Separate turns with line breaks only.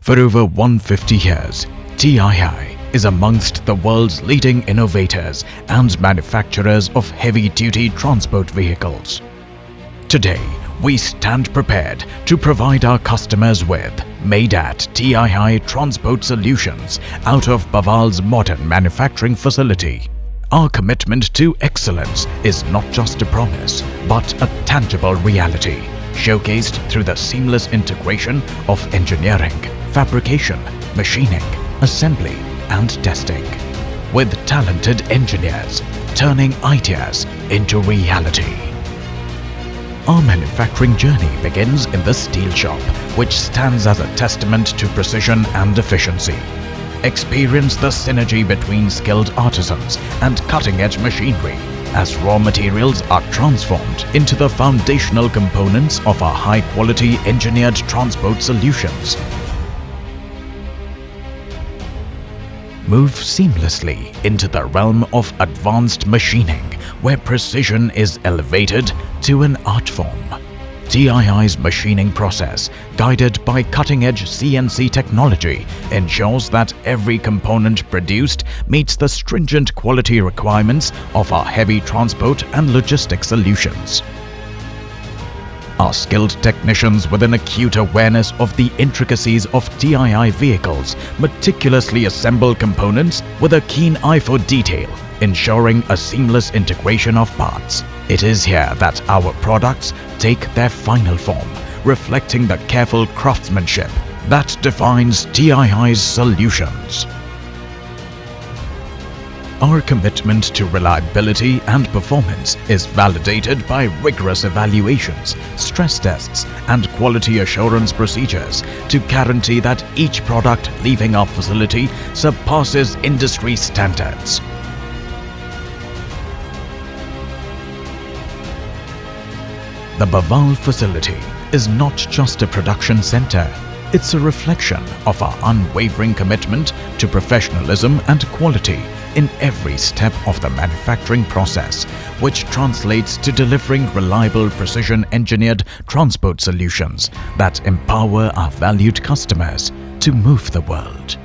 For over 150 years, TII is amongst the world's leading innovators and manufacturers of heavy-duty transport vehicles. Today, we stand prepared to provide our customers with made-at TII transport solutions out of Bhaval's modern manufacturing facility. Our commitment to excellence is not just a promise, but a tangible reality, showcased through the seamless integration of engineering, fabrication, machining, assembly, and testing. With talented engineers turning ideas into reality. Our manufacturing journey begins in the steel shop, which stands as a testament to precision and efficiency. Experience the synergy between skilled artisans and cutting-edge machinery as raw materials are transformed into the foundational components of our high-quality engineered transport solutions. Move seamlessly into the realm of advanced machining, where precision is elevated to an art form. TII's machining process, guided by cutting-edge CNC technology, ensures that every component produced meets the stringent quality requirements of our heavy transport and logistics solutions. Our skilled technicians with an acute awareness of the intricacies of TII vehicles meticulously assemble components with a keen eye for detail, ensuring a seamless integration of parts. It is here that our products take their final form, reflecting the careful craftsmanship that defines TII's solutions. Our commitment to reliability and performance is validated by rigorous evaluations, stress tests, and quality assurance procedures to guarantee that each product leaving our facility surpasses industry standards. The Bhaval facility is not just a production center. It's a reflection of our unwavering commitment to professionalism and quality in every step of the manufacturing process, which translates to delivering reliable, precision-engineered transport solutions that empower our valued customers to move the world.